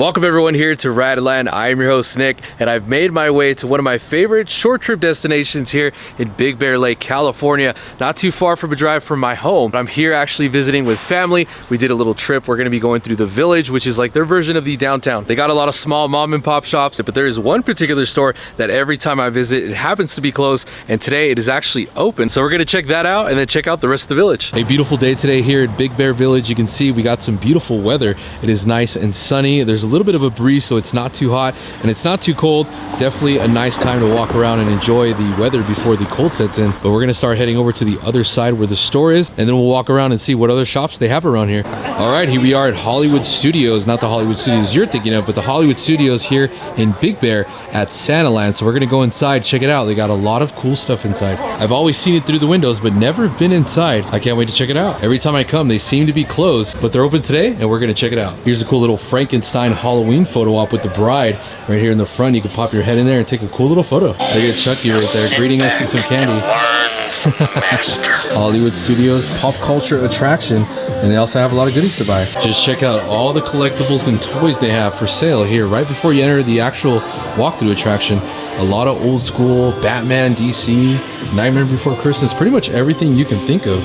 Welcome everyone here to Radland. I am your host Nick, and I've made my way to one of my favorite short trip destinations here in Big Bear Lake, California. Not too far from a drive from my home. I'm here actually visiting with family. We did a little trip. We're gonna be going through the Village, which is like their version of the downtown. They got a lot of small mom and pop shops, but there is one particular store that every time I visit, it happens to be closed, and today it is actually open. So we're gonna check that out and then check out the rest of the village. A beautiful day today here at Big Bear Village. You can see we got some beautiful weather. It is nice and sunny. There's a little bit of a breeze, so it's not too hot and it's not too cold. Definitely a nice time to walk around and enjoy the weather before the cold sets in. But we're gonna start heading over to the other side where the store is, and then we'll walk around and see what other shops they have around here. All right, here we are at Hollywood Studios. Not the Hollywood Studios you're thinking of, but the Hollywood Studios here in Big Bear at Santaland. So we're gonna go inside, check it out. They got a lot of cool stuff inside. I've always seen it through the windows, but never been inside. I can't wait to check it out. Every time I come, they seem to be closed, but they're open today and we're gonna check it out. Here's a cool little Frankenstein Halloween photo op with the bride right here in the front. You can pop your head in there and take a cool little photo. Look at Chucky right there greeting us with some candy. Hollywood Studios pop culture attraction, and they also have a lot of goodies to buy. Just check out all the collectibles and toys they have for sale here right before you enter the actual walkthrough attraction. A lot of old school Batman, DC, Nightmare Before Christmas, pretty much everything you can think of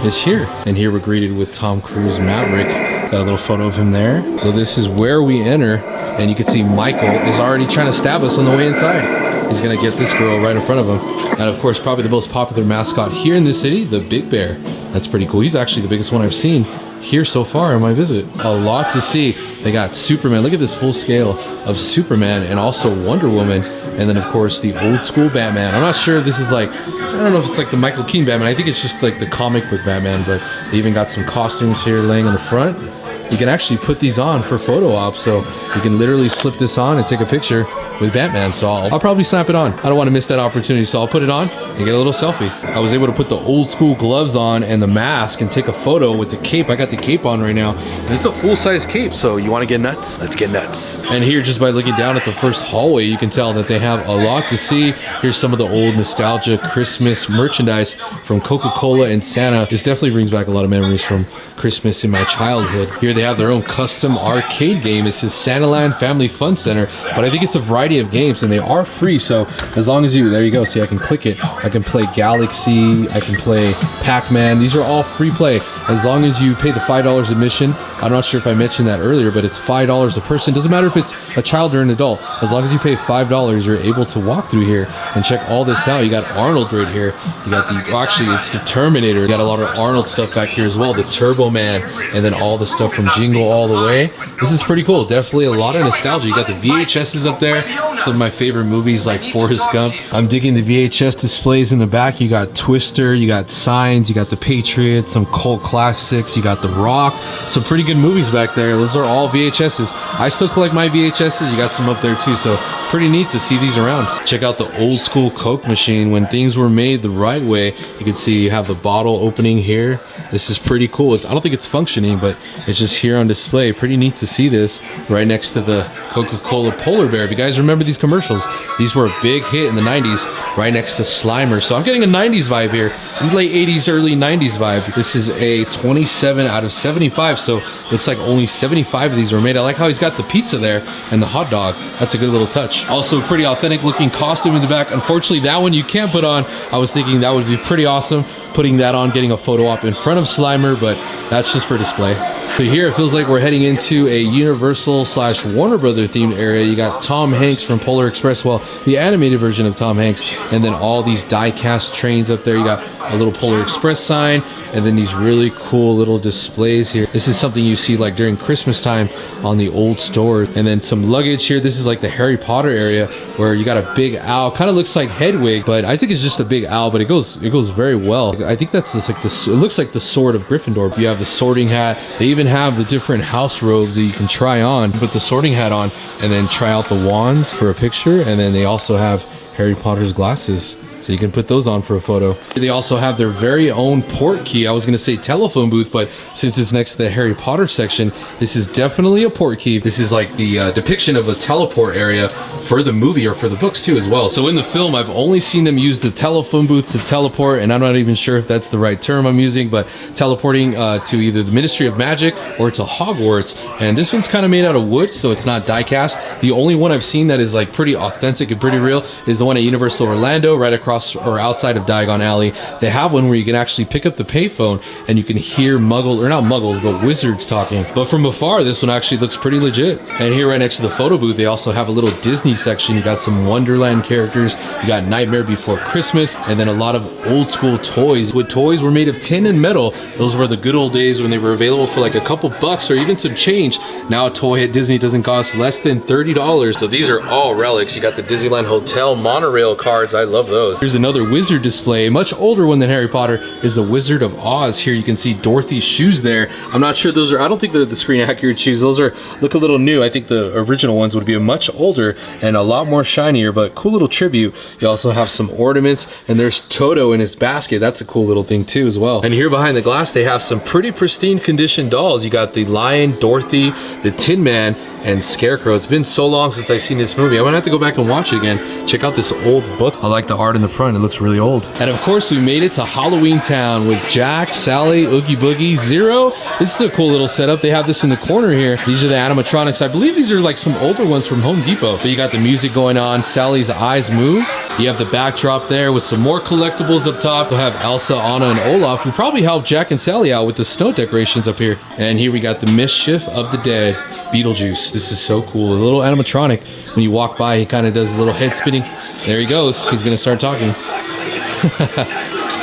is here. And here we're greeted with Tom Cruise Maverick. Got a little photo of him there. So this is where we enter, and you can see Michael is already trying to stab us on the way inside. He's gonna get this girl right in front of him. And of course, probably the most popular mascot here in the city, the Big Bear. That's pretty cool. He's actually the biggest one I've seen here so far in my visit. A lot to see. They got Superman. Look at this full scale of Superman and also Wonder Woman. And then of course the old school Batman. I'm not sure if this is like, I don't know if it's like the Michael Keaton Batman. I think it's just like the comic book Batman, but they even got some costumes here laying in the front. You can actually put these on for photo ops, so you can literally slip this on and take a picture with Batman. So I'll probably snap it on. I don't want to miss that opportunity, so I'll put it on and get a little selfie. I was able to put the old school gloves on and the mask and take a photo with the cape. I got the cape on right now, and it's a full-size cape, so you want to get nuts? Let's get nuts. And here, just by looking down at the first hallway, you can tell that they have a lot to see. Here's some of the old nostalgia Christmas merchandise from Coca-Cola and Santa. This definitely brings back a lot of memories from Christmas in my childhood. Here they have their own custom arcade game. It says Santaland Family Fun Center, but I think it's a variety of games and they are free. So as long as you, there you go, see I can click it. I can play Galaxy, I can play Pac-Man. These are all free play as long as you pay the $5 admission. I'm not sure if I mentioned that earlier, but it's $5 a person. Doesn't matter if it's a child or an adult. As long as you pay $5, you're able to walk through here and check all this out. You got Arnold right here. You got the, well, actually it's the Terminator. You got a lot of Arnold stuff back here as well. The Turbo Man, and then all the stuff from Jingle All the Way. This is pretty cool. Definitely a lot of nostalgia. You got the VHSs up there. Some of my favorite movies like Forrest Gump. I'm digging the VHS displays in the back. You got Twister, you got Signs, you got The Patriot, some cult classics, you got The Rock. Some pretty good movies back there. Those are all VHSs. I still collect my VHSs. You got some up there too, so pretty neat to see these around. Check out the old school Coke machine. When things were made the right way, you can see you have the bottle opening here. This is pretty cool. I don't think it's functioning, but it's just here on display. Pretty neat to see this right next to the Coca-Cola Polar Bear. If you guys remember these commercials, these were a big hit in the 90s, right next to Slimer. So I'm getting a 90s vibe here, late 80s, early 90s vibe. This is a 27 out of 75, so looks like only 75 of these were made. I like how he's got the pizza there and the hot dog. That's a good little touch. Also, pretty authentic looking costume in the back. Unfortunately, that one you can't put on. I was thinking that would be pretty awesome, putting that on, getting a photo op in front of Slimer, but that's just for display. So here it feels like we're heading into a Universal / Warner Brother themed area. You got Tom Hanks from Polar Express, well, the animated version of Tom Hanks, and then all these die-cast trains up there. You got a little Polar Express sign, and then these really cool little displays here. This is something you see like during Christmas time on the old store. And then some luggage here. This is like the Harry Potter area where you got a big owl. Kind of looks like Hedwig, but I think it's just a big owl, but it goes very well. I think that's just like this, it looks like the sword of Gryffindor. You have the sorting hat. They even have the different house robes that you can try on. Put the sorting hat on and then try out the wands for a picture. And then they also have Harry Potter's glasses. So you can put those on for a photo. They also have their very own port key. I was gonna say telephone booth, but since it's next to the Harry Potter section, this is definitely a port key. This is like the depiction of a teleport area for the movie or for the books too as well. So in the film, I've only seen them use the telephone booth to teleport, and I'm not even sure if that's the right term I'm using, but teleporting to either the Ministry of Magic or to Hogwarts. And this one's kind of made out of wood, so it's not die cast. The only one I've seen that is like pretty authentic and pretty real is the one at Universal Orlando, right across or outside of Diagon Alley. They have one where you can actually pick up the payphone and you can hear or not muggles, but wizards talking. But from afar, this one actually looks pretty legit. And here right next to the photo booth, they also have a little Disney section. You got some Wonderland characters, you got Nightmare Before Christmas, and then a lot of old school toys. When toys were made of tin and metal, those were the good old days when they were available for like a couple bucks or even some change. Now a toy at Disney doesn't cost less than $30. So these are all relics. You got the Disneyland Hotel monorail cards. I love those. Here's another wizard display, much older one than Harry Potter, is the Wizard of Oz. Here you can see Dorothy's shoes there. I'm not sure those are, I don't think they're the screen accurate shoes. Those look a little new. I think the original ones would be much older and a lot more shinier, but cool little tribute. You also have some ornaments, and there's Toto in his basket. That's a cool little thing too as well. And here behind the glass, they have some pretty pristine condition dolls. You got the Lion, Dorothy, the Tin Man, and Scarecrow. It's been so long since I've seen this movie. I'm gonna have to go back and watch it again. Check out this old book. I like the art in the front. It looks really old. And of course, we made it to Halloween Town with Jack, Sally, Oogie Boogie, Zero. This is a cool little setup. They have this in the corner here. These are the animatronics. I believe these are like some older ones from Home Depot. So you got the music going on. Sally's eyes move. You have the backdrop there with some more collectibles up top. You'll have Elsa, Anna, and Olaf, who probably helped Jack and Sally out with the snow decorations up here. And here we got the Mischief of the Dead, Beetlejuice. This is so cool. A little animatronic. When you walk by, he kind of does a little head spinning. There he goes. He's going to start talking.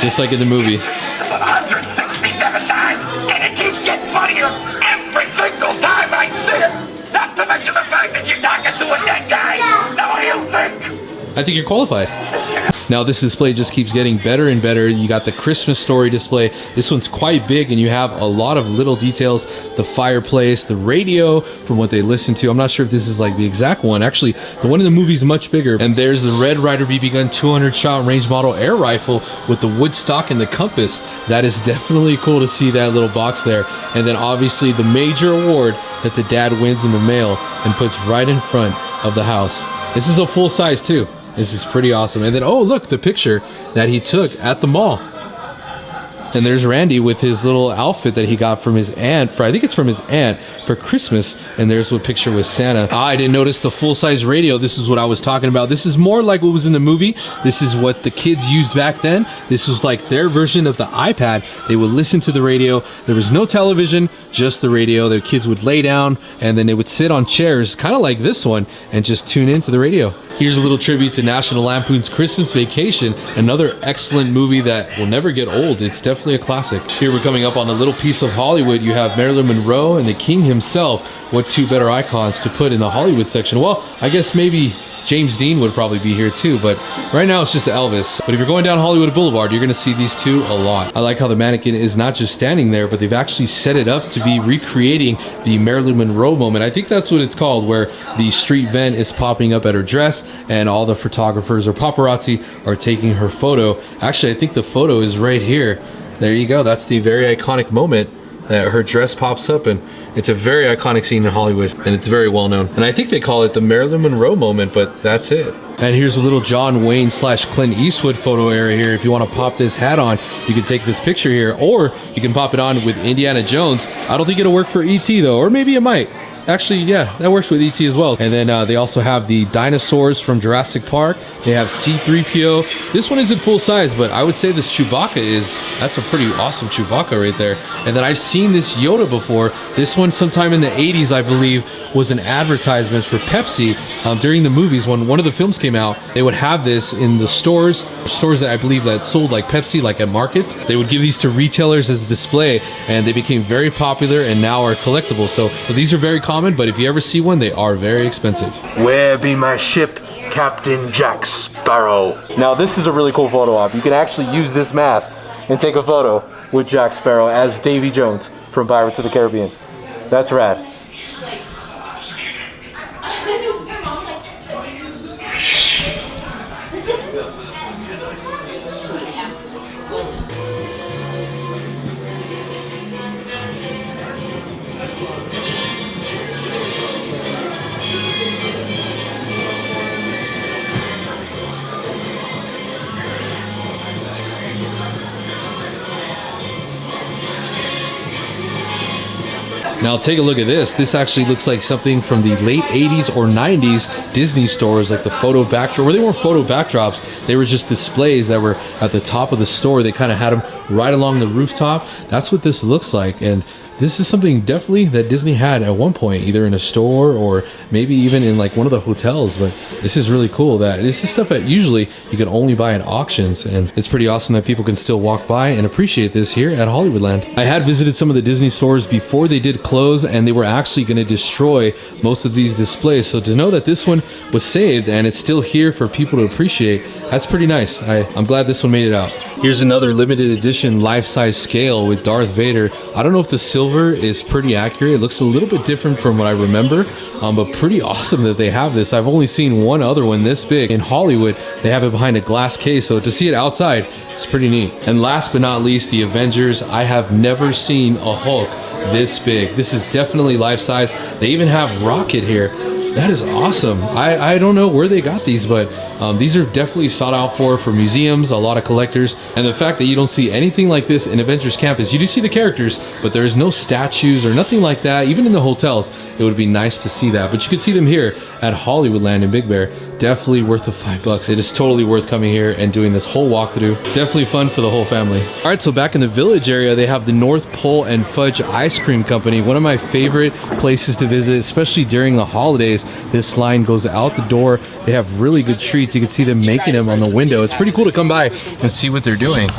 Just like in the movie. 167 times, and it keeps getting funnier every single time I see it. Not to mention the fact that you're talking to a dead guy. Now what do you think? I think you're qualified. Now this display just keeps getting better and better. You got the Christmas story display. This one's quite big and you have a lot of little details. The fireplace, the radio from what they listen to. I'm not sure if this is like the exact one. Actually, the one in the movie is much bigger. And there's the Red Ryder BB gun 200 shot range model air rifle with the wood stock and the compass. That is definitely cool to see that little box there. And then obviously the major award that the dad wins in the mail and puts right in front of the house. This is a full size too. This is pretty awesome. And then, oh, look, the picture that he took at the mall. And there's Randy with his little outfit that he got from his aunt, I think it's from his aunt, for Christmas. And there's a picture with Santa. I didn't notice the full-size radio. This is what I was talking about. This is more like what was in the movie. This is what the kids used back then. This was like their version of the iPad. They would listen to the radio. There was no television, just the radio. Their kids would lay down and then they would sit on chairs, kind of like this one, and just tune into the radio. Here's a little tribute to National Lampoon's Christmas Vacation, another excellent movie that will never get old. It's definitely a classic. Here we're coming up on a little piece of Hollywood. You have Marilyn Monroe and the King himself. What two better icons to put in the Hollywood section? Well, I guess maybe James Dean would probably be here too, but right now it's just Elvis. But if you're going down Hollywood Boulevard, you're gonna see these two a lot. I like how the mannequin is not just standing there, but they've actually set it up to be recreating the Marilyn Monroe moment. I think that's what it's called, where the street vent is popping up at her dress and all the photographers or paparazzi are taking her photo. Actually, I think the photo is right here. There you go. That's the very iconic moment that her dress pops up, and it's a very iconic scene in Hollywood, and it's very well known. And I think they call it the Marilyn Monroe moment, but that's it. And here's a little John Wayne / Clint Eastwood photo area here. If you want to pop this hat on, you can take this picture here, or you can pop it on with Indiana Jones. I don't think it'll work for E.T. though, or maybe it might. Actually, yeah, that works with E.T. as well. And then they also have the dinosaurs from Jurassic Park. They have C-3PO. This one isn't full size, but I would say this Chewbacca is. That's a pretty awesome Chewbacca right there. And then I've seen this Yoda before. This one sometime in the 80s, I believe, was an advertisement for Pepsi. During the movies, when one of the films came out, they would have this in the stores that I believe that sold like Pepsi, like at markets. They would give these to retailers as a display, and they became very popular and now are collectible. So these are very common, but if you ever see one, they are very expensive. Where be my ship, Captain Jack Sparrow? Now this is a really cool photo op. You can actually use this mask and take a photo with Jack Sparrow as Davy Jones from Pirates of the Caribbean. That's rad. Now take a look at this. This actually looks like something from the late 80s or 90s Disney stores, like the photo backdrop, where they weren't photo backdrops, they were just displays that were at the top of the store. They kind of had them right along the rooftop. That's what this looks like. And this is something definitely that Disney had at one point, either in a store or maybe even in like one of the hotels. But this is really cool that this is stuff that usually you can only buy at auctions, and it's pretty awesome that people can still walk by and appreciate this here at Hollywoodland. I had visited some of the Disney stores before they did close, and they were actually going to destroy most of these displays. So to know that this one was saved and it's still here for people to appreciate, that's pretty nice. I'm glad this one made it out. Here's another limited edition life-size scale with Darth Vader. I don't know if the silver is pretty accurate. It looks a little bit different from what I remember, but pretty awesome that they have this. I've only seen one other one this big in Hollywood. They have it behind a glass case, so to see it outside, it's pretty neat. And last but not least, the Avengers. I have never seen a Hulk this big. This is definitely life-size. They even have Rocket here. That is awesome. I don't know where they got these, but these are definitely sought out for museums, a lot of collectors. And the fact that you don't see anything like this in Avengers Campus, you do see the characters, but there is no statues or nothing like that. Even in the hotels, it would be nice to see that. But you could see them here at Hollywoodland in Big Bear. Definitely worth the $5. It is totally worth coming here and doing this whole walkthrough. Definitely fun for the whole family. All right, so back in the Village area, they have the North Pole and Fudge Ice Cream Company. One of my favorite places to visit, especially during the holidays. This line goes out the door. They have really good treats. You can see them making them on the window. It's pretty cool to come by and see what they're doing.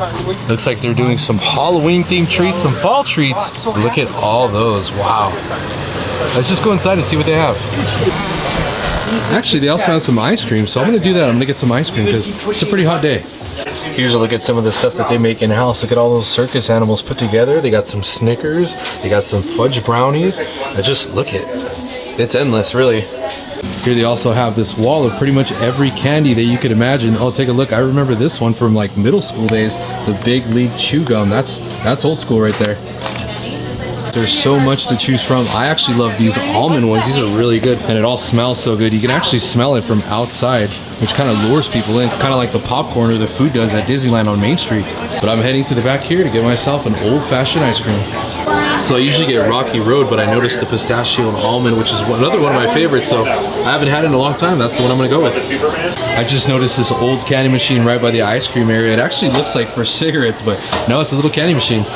Looks like they're doing some Halloween themed treats, some fall treats. Look at all those. Wow. Let's just go inside and see what they have. Actually, they also have some ice cream, so I'm gonna do that. I'm gonna get some ice cream because it's a pretty hot day. Here's a look at some of the stuff that they make in-house. Look at all those circus animals put together. They got some Snickers, they got some fudge brownies. Just look at it. It's endless, really. Here they also have this wall of pretty much every candy that you could imagine. Oh, take a look. I remember this one from like middle school days, the Big League Chew Gum. That's old school right there. There's so much to choose from. I actually love these almond ones. These are really good, and it all smells so good. You can actually smell it from outside, which kind of lures people in, kind of like the popcorn or the food does at Disneyland on Main Street. But I'm heading to the back here to get myself an old-fashioned ice cream. So I usually get Rocky Road, but I noticed the pistachio and almond, which is another one of my favorites, so I haven't had it in a long time. That's the one I'm gonna go with. I just noticed this old candy machine right by the ice cream area. It actually looks like for cigarettes, but no, it's a little candy machine.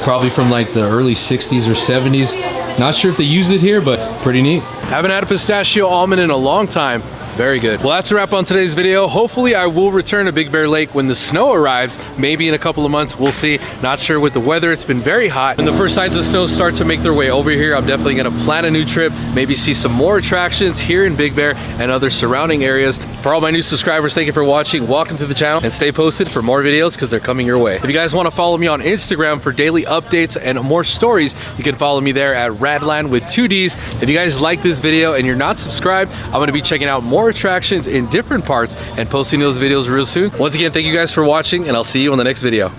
Probably from like the early 60s or 70s. Not sure if they used it here, but pretty neat. Haven't had a pistachio almond in a long time. Very good. Well, that's a wrap on today's video. Hopefully I will return to Big Bear Lake when the snow arrives, maybe in a couple of months. We'll see. Not sure with the weather. It's been very hot. When the first signs of snow start to make their way over here, I'm definitely going to plan a new trip, maybe see some more attractions here in Big Bear and other surrounding areas. For all my new subscribers, thank you for watching. Welcome to the channel, and stay posted for more videos because they're coming your way. If you guys want to follow me on Instagram for daily updates and more stories, you can follow me there at Radland with 2 Ds. If you guys like this video and you're not subscribed, I'm going to be checking out more attractions in different parts and posting those videos real soon. Once again, thank you guys for watching, and I'll see you on the next video.